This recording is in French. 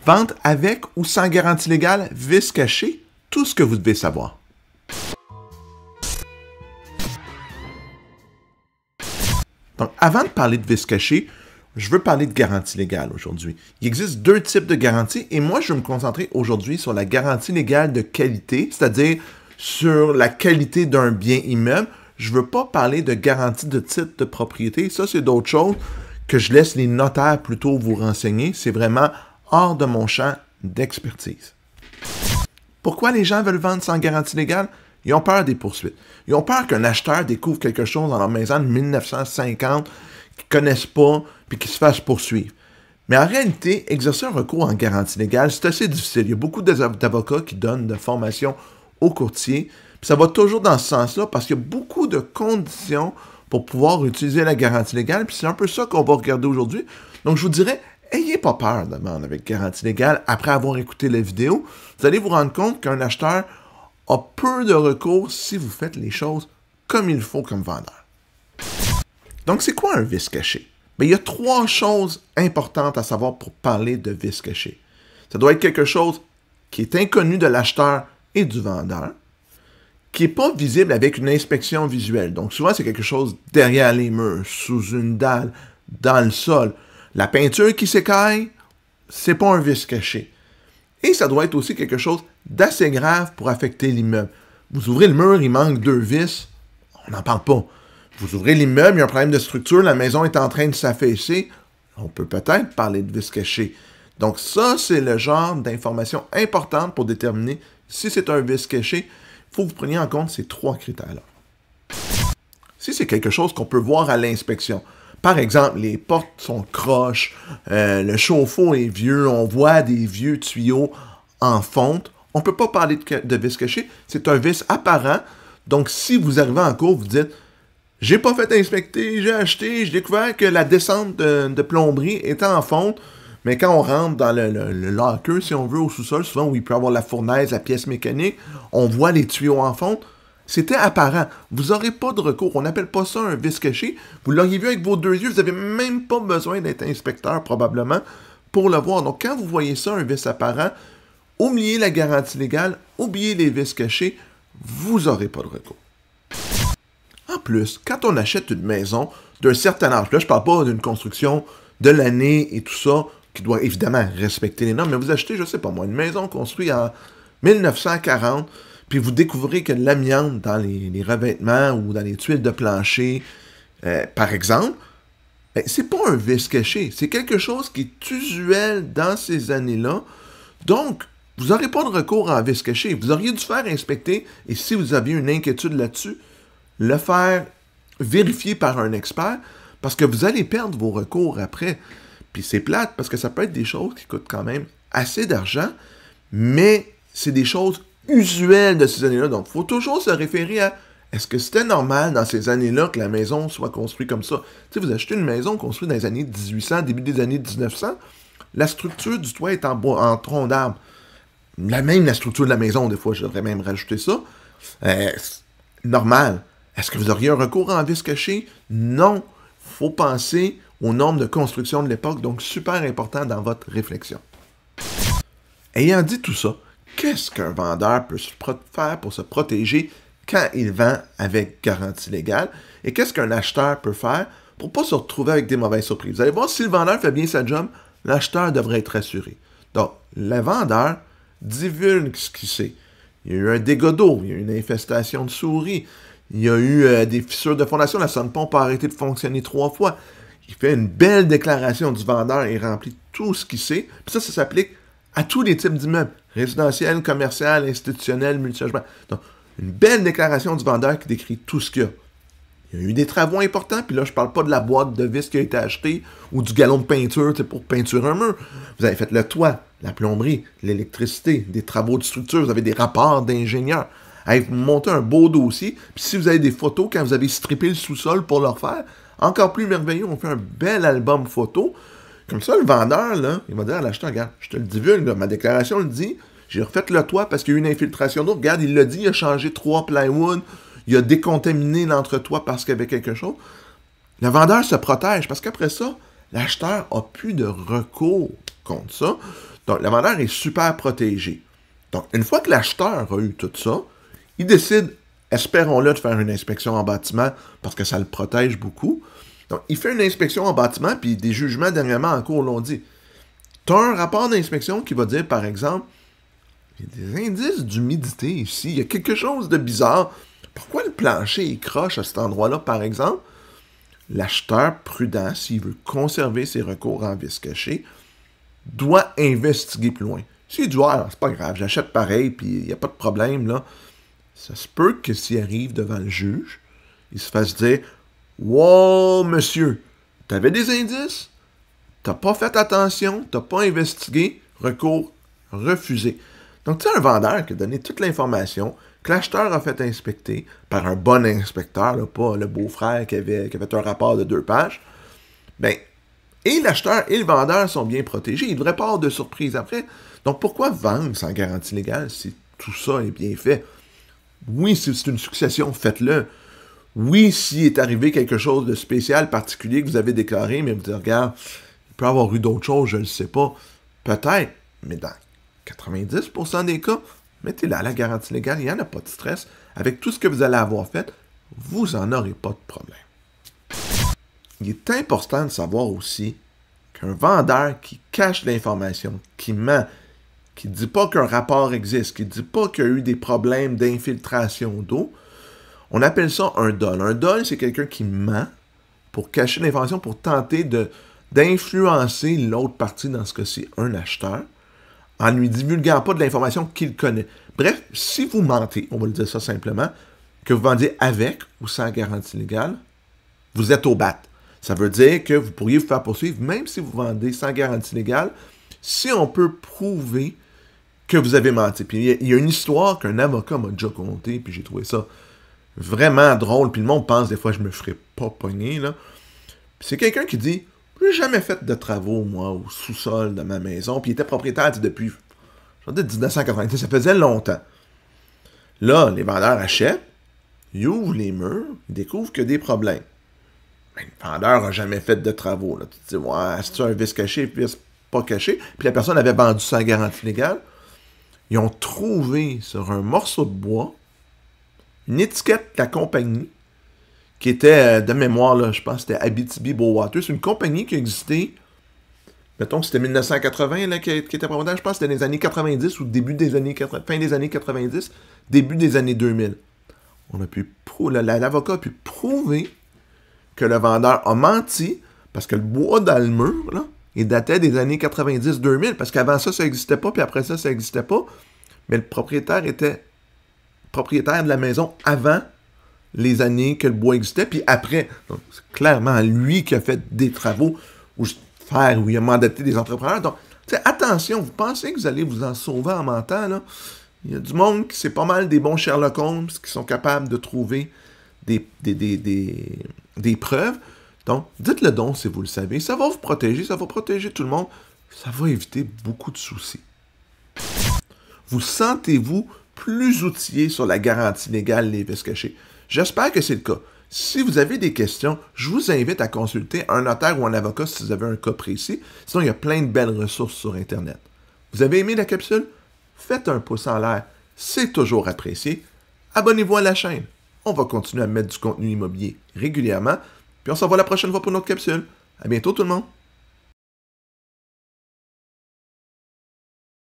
Vente avec ou sans garantie légale, vice caché, tout ce que vous devez savoir. Donc, avant de parler de vice caché, je veux parler de garantie légale aujourd'hui. Il existe deux types de garanties et moi, je vais me concentrer aujourd'hui sur la garantie légale de qualité, c'est-à-dire sur la qualité d'un bien immeuble. Je ne veux pas parler de garantie de titre de propriété. Ça, c'est d'autres choses que je laisse les notaires plutôt vous renseigner. C'est vraiment hors de mon champ d'expertise. Pourquoi les gens veulent vendre sans garantie légale? Ils ont peur des poursuites. Ils ont peur qu'un acheteur découvre quelque chose dans leur maison de 1950 qu'ils ne connaissent pas puis qu'ils se fassent poursuivre. Mais en réalité, exercer un recours en garantie légale, c'est assez difficile. Il y a beaucoup d'avocats qui donnent de formation aux courtiers. Puis ça va toujours dans ce sens-là parce qu'il y a beaucoup de conditions pour pouvoir utiliser la garantie légale. Puis c'est un peu ça qu'on va regarder aujourd'hui. Donc je vous dirais, ayez pas peur de vendre avec garantie légale après avoir écouté la vidéo. Vous allez vous rendre compte qu'un acheteur a peu de recours si vous faites les choses comme il faut comme vendeur. Donc, c'est quoi un vice caché? Bien, il y a trois choses importantes à savoir pour parler de vice caché. Ça doit être quelque chose qui est inconnu de l'acheteur et du vendeur, qui n'est pas visible avec une inspection visuelle. Donc, souvent, c'est quelque chose derrière les murs, sous une dalle, dans le sol. La peinture qui s'écaille, c'est pas un vice caché. Et ça doit être aussi quelque chose d'assez grave pour affecter l'immeuble. Vous ouvrez le mur, il manque 2 vis, on n'en parle pas. Vous ouvrez l'immeuble, il y a un problème de structure, la maison est en train de s'affaisser, on peut peut-être parler de vice caché. Donc ça, c'est le genre d'information importante pour déterminer si c'est un vice caché. Il faut que vous preniez en compte ces 3 critères-là. Si c'est quelque chose qu'on peut voir à l'inspection, par exemple, les portes sont croches, le chauffe-eau est vieux, on voit des vieux tuyaux en fonte. On ne peut pas parler de vice caché, c'est un vice apparent. Donc, si vous arrivez en cours, vous dites « J'ai pas fait inspecter, j'ai acheté, j'ai découvert que la descente de plomberie était en fonte. » Mais quand on rentre dans le locker, si on veut, au sous-sol, souvent où il peut y avoir la fournaise, la pièce mécanique, on voit les tuyaux en fonte. C'était apparent. Vous n'aurez pas de recours. On n'appelle pas ça un vice caché. Vous l'auriez vu avec vos 2 yeux. Vous n'avez même pas besoin d'être inspecteur, probablement, pour le voir. Donc, quand vous voyez ça, un vice apparent, oubliez la garantie légale, oubliez les vices cachés, vous n'aurez pas de recours. En plus, quand on achète une maison d'un certain âge, là, je ne parle pas d'une construction de l'année et tout ça, qui doit évidemment respecter les normes, mais vous achetez, je ne sais pas moi, une maison construite en 1940, puis vous découvrez que l'amiante dans les revêtements ou dans les tuiles de plancher, par exemple, c'est pas un vice caché. C'est quelque chose qui est usuel dans ces années-là. Donc, vous n'aurez pas de recours en vice caché. Vous auriez dû faire inspecter, et si vous aviez une inquiétude là-dessus, le faire vérifier par un expert, parce que vous allez perdre vos recours après. Puis c'est plate, parce que ça peut être des choses qui coûtent quand même assez d'argent, mais c'est des choses usuel de ces années-là. Donc, il faut toujours se référer à est-ce que c'était normal dans ces années-là que la maison soit construite comme ça? Tu sais, vous achetez une maison construite dans les années 1800, début des années 1900, la structure du toit est en bois, en tronc d'arbre. La structure de la maison, des fois, je devrais même rajouter ça. Normal. Est-ce que vous auriez un recours en vice caché? Non. Il faut penser aux normes de construction de l'époque, donc super important dans votre réflexion. Ayant dit tout ça, qu'est-ce qu'un vendeur peut faire pour se protéger quand il vend avec garantie légale? Et qu'est-ce qu'un acheteur peut faire pour ne pas se retrouver avec des mauvaises surprises? Vous allez voir, si le vendeur fait bien sa job, l'acheteur devrait être rassuré. Donc, le vendeur divulgue ce qu'il sait. Il y a eu un dégât d'eau, il y a eu une infestation de souris, il y a eu des fissures de fondation, la sonde-pompe a arrêté de fonctionner 3 fois. Il fait une belle déclaration du vendeur et remplit tout ce qu'il sait. Puis ça s'applique à tous les types d'immeubles, résidentiel, commercial, institutionnel, multilogement. Donc, une belle déclaration du vendeur qui décrit tout ce qu'il y a. Il y a eu des travaux importants, puis là, je ne parle pas de la boîte de vis qui a été achetée ou du galon de peinture pour peinturer un mur. Vous avez fait le toit, la plomberie, l'électricité, des travaux de structure, vous avez des rapports d'ingénieurs. Vous montez un beau dossier, puis si vous avez des photos quand vous avez strippé le sous-sol pour le refaire, encore plus merveilleux, on fait un bel album photo. Comme ça, le vendeur, là, il va dire à l'acheteur, regarde, je te le divulgue, là, ma déclaration le dit, j'ai refait le toit parce qu'il y a eu une infiltration d'eau. Regarde, il l'a dit, il a changé 3 plywood, il a décontaminé l'entretoit parce qu'il y avait quelque chose. Le vendeur se protège parce qu'après ça, l'acheteur n'a plus de recours contre ça. Donc, le vendeur est super protégé. Donc, une fois que l'acheteur a eu tout ça, il décide, espérons-le, de faire une inspection en bâtiment parce que ça le protège beaucoup. Donc, il fait une inspection en bâtiment, puis des jugements dernièrement en cours l'ont dit. Tu as un rapport d'inspection qui va dire, par exemple, il y a des indices d'humidité ici, il y a quelque chose de bizarre. Pourquoi le plancher est croche à cet endroit-là, par exemple? L'acheteur prudent, s'il veut conserver ses recours en vice caché, doit investiguer plus loin. S'il dit, ah, c'est pas grave, j'achète pareil, puis il n'y a pas de problème, là. Ça se peut que s'il arrive devant le juge, il se fasse dire, wow, monsieur, t'avais des indices? T'as pas fait attention, t'as pas investigué, recours refusé. Donc, tu sais, un vendeur qui a donné toute l'information, que l'acheteur a fait inspecter par un bon inspecteur, là, pas le beau-frère qui avait fait un rapport de 2 pages, ben, et l'acheteur et le vendeur sont bien protégés. Il ne devrait pas avoir de surprise après. Donc, pourquoi vendre sans garantie légale si tout ça est bien fait? Oui, si c'est une succession, faites-le. Oui, s'il est arrivé quelque chose de spécial, particulier que vous avez déclaré, mais vous dites, regarde, il peut y avoir eu d'autres choses, je ne le sais pas. Peut-être, mais dans 90% des cas, mettez-la la garantie légale, il n'y en a pas de stress. Avec tout ce que vous allez avoir fait, vous n'en aurez pas de problème. Il est important de savoir aussi qu'un vendeur qui cache l'information, qui ment, qui ne dit pas qu'un rapport existe, qui ne dit pas qu'il y a eu des problèmes d'infiltration d'eau, on appelle ça un dol. Un dol, c'est quelqu'un qui ment pour cacher l'information, pour tenter d'influencer l'autre partie, dans ce cas-ci, un acheteur, en ne lui divulguant pas de l'information qu'il connaît. Bref, si vous mentez, on va le dire ça simplement, que vous vendiez avec ou sans garantie légale, vous êtes au bat. Ça veut dire que vous pourriez vous faire poursuivre, même si vous vendez sans garantie légale, si on peut prouver que vous avez menti. Puis il y a une histoire qu'un avocat m'a déjà contée, puis j'ai trouvé ça vraiment drôle, puis le monde pense des fois je me ferais pas pogner, là. Puis c'est quelqu'un qui dit, j'ai jamais fait de travaux, moi, au sous-sol de ma maison, puis il était propriétaire depuis, je vais dire 1990, ça faisait longtemps. Là, les vendeurs achètent, ils ouvrent les murs, ils découvrent qu'il y a des problèmes. Mais le vendeur n'a jamais fait de travaux. Là. Tu te dis, ouais, c'est-tu un vice caché, vice pas caché? Puis la personne avait vendu sans garantie légale. Ils ont trouvé sur un morceau de bois une étiquette de la compagnie qui était, de mémoire, là, je pense que c'était Abitibi-Bowater. C'est une compagnie qui existait, mettons que c'était 1980 là, qui était propriétaire. Je pense que c'était dans les années 90 ou début des années 80, fin des années 90, début des années 2000. L'avocat a pu prouver que le vendeur a menti parce que le bois dans le mur, là, il datait des années 90-2000, parce qu'avant ça, ça n'existait pas, puis après ça, ça n'existait pas. Mais le propriétaire était propriétaire de la maison avant les années que le bois existait, puis après. Donc, c'est clairement lui qui a fait des travaux, où il a mandaté des entrepreneurs. Donc, attention, vous pensez que vous allez vous en sauver en mentant, là? Il y a du monde qui c'est pas mal des bons Sherlock Holmes qui sont capables de trouver des preuves. Donc, dites-le donc si vous le savez. Ça va vous protéger, ça va protéger tout le monde. Ça va éviter beaucoup de soucis. Vous sentez-vous plus outillé sur la garantie légale des vices cachés? J'espère que c'est le cas. Si vous avez des questions, je vous invite à consulter un notaire ou un avocat si vous avez un cas précis. Sinon, il y a plein de belles ressources sur Internet. Vous avez aimé la capsule? Faites un pouce en l'air. C'est toujours apprécié. Abonnez-vous à la chaîne. On va continuer à mettre du contenu immobilier régulièrement. Puis on se revoit la prochaine fois pour une autre capsule. À bientôt tout le monde!